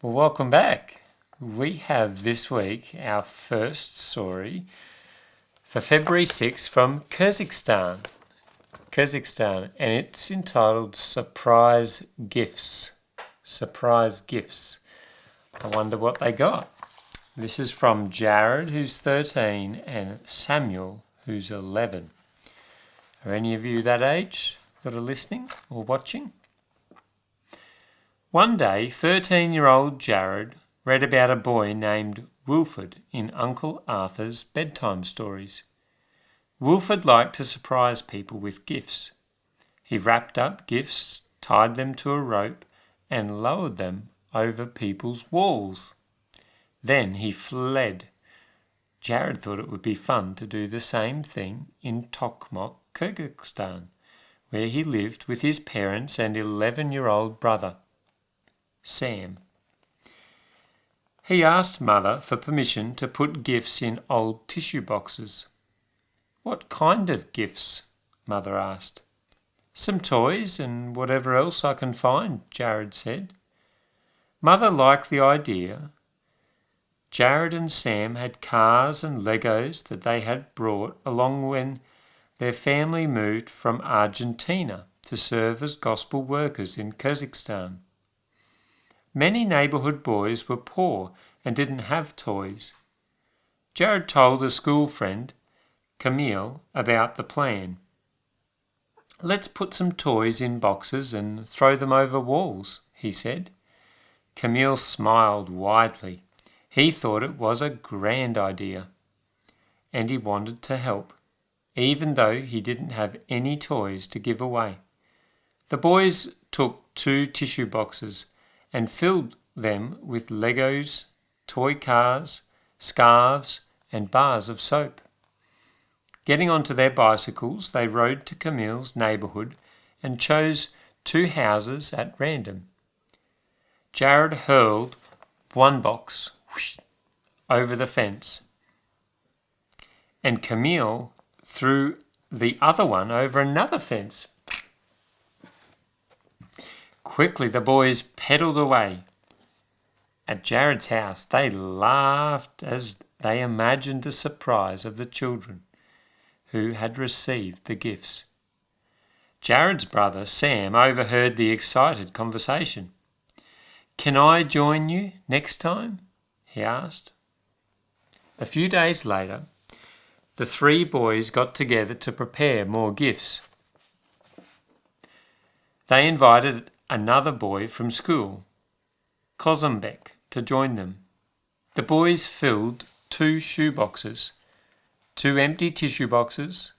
Well, welcome back. We have this week our first story for February 6th from Kyrgyzstan, and it's entitled Surprise Gifts. Surprise Gifts. I wonder what they got. This is from Jared, who's 13, and Samuel, who's 11. Are any of you that age that are listening or watching? One day, 13-year-old Jared read about a boy named Wilfred in Uncle Arthur's bedtime stories. Wilfred liked to surprise people with gifts. He wrapped up gifts, tied them to a rope, and lowered them over people's walls. Then he fled. Jared thought it would be fun to do the same thing in Tokmok, Kyrgyzstan, where he lived with his parents and 11-year-old brother, Sam. He asked Mother for permission to put gifts in old tissue boxes. "What kind of gifts?" Mother asked. "Some toys and whatever else I can find," Jared said. Mother liked the idea. Jared and Sam had cars and Legos that they had brought along when their family moved from Argentina to serve as gospel workers in Kyrgyzstan. Many neighbourhood boys were poor and didn't have toys. Jared told a school friend, Camille, about the plan. "Let's put some toys in boxes and throw them over walls," he said. Camille smiled widely. He thought it was a grand idea, and he wanted to help, even though he didn't have any toys to give away. The boys took 2 tissue boxes and filled them with Legos, toy cars, scarves, and bars of soap. Getting onto their bicycles, they rode to Camille's neighbourhood and chose 2 houses at random. Jared hurled one box over the fence, and Camille threw the other one over another fence. Quickly the boys pedalled away. At Jared's house, they laughed as they imagined the surprise of the children who had received the gifts. Jared's brother, Sam, overheard the excited conversation. "Can I join you next time?" he asked. A few days later, the 3 boys got together to prepare more gifts. They invited another boy from school, Kozembek, to join them. The boys filled 2 shoe boxes, 2 empty tissue boxes,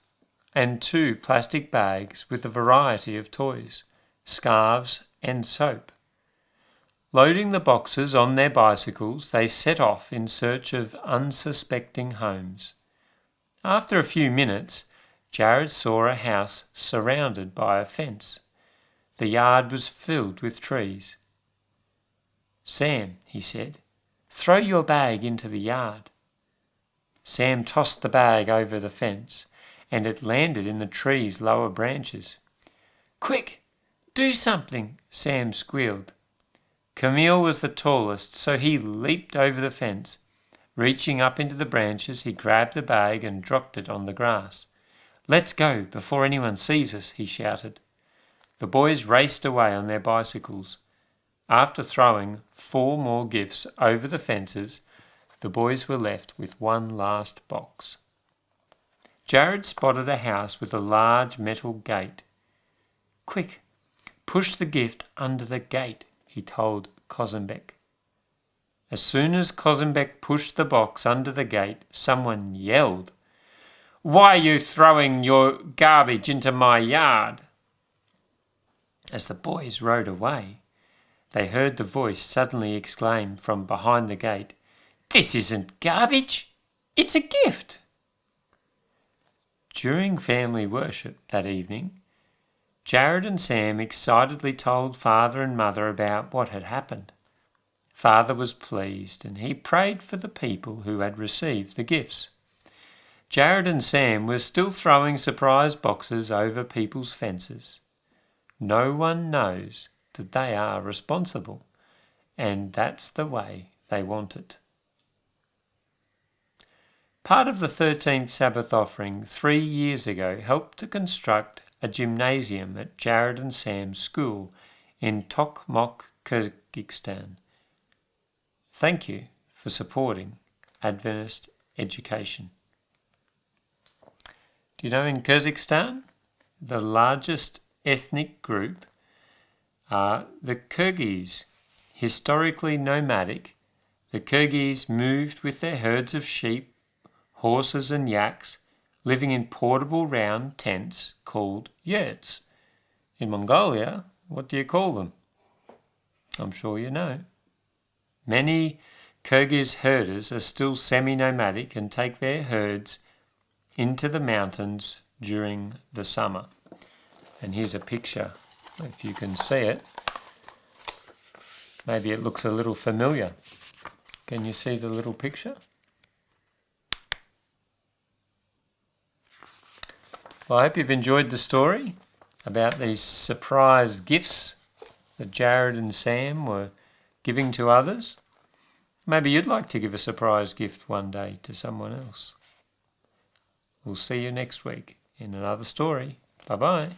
and 2 plastic bags with a variety of toys, scarves, and soap. Loading the boxes on their bicycles, they set off in search of unsuspecting homes. After a few minutes, Jared saw a house surrounded by a fence. The yard was filled with trees. "Sam," he said, "throw your bag into the yard." Sam tossed the bag over the fence, and it landed in the tree's lower branches. "Quick, do something," Sam squealed. Camille was the tallest, so he leaped over the fence. Reaching up into the branches, he grabbed the bag and dropped it on the grass. "Let's go before anyone sees us," he shouted. The boys raced away on their bicycles. After throwing 4 more gifts over the fences, the boys were left with one last box. Jared spotted a house with a large metal gate. "Quick, push the gift under the gate," he told Kozembek. As soon as Kozembek pushed the box under the gate, someone yelled, "Why are you throwing your garbage into my yard?" As the boys rode away, they heard the voice suddenly exclaim from behind the gate, "This isn't garbage, it's a gift." During family worship that evening, Jared and Sam excitedly told Father and Mother about what had happened. Father was pleased and he prayed for the people who had received the gifts. Jared and Sam were still throwing surprise boxes over people's fences. No one knows that they are responsible, and that's the way they want it. Part of the 13th Sabbath offering 3 years ago helped to construct a gymnasium at Jared and Sam's school in Tokmok, Kyrgyzstan. Thank you for supporting Adventist education. Do you know in Kyrgyzstan, the largest ethnic group are the Kyrgyz. Historically nomadic, the Kyrgyz moved with their herds of sheep, horses and yaks, living in portable round tents called yurts. In Mongolia, what do you call them? I'm sure you know. Many Kyrgyz herders are still semi-nomadic and take their herds into the mountains during the summer. And here's a picture, if you can see it. Maybe it looks a little familiar. Can you see the little picture? Well, I hope you've enjoyed the story about these surprise gifts that Jared and Sam were giving to others. Maybe you'd like to give a surprise gift one day to someone else. We'll see you next week in another story. Bye-bye.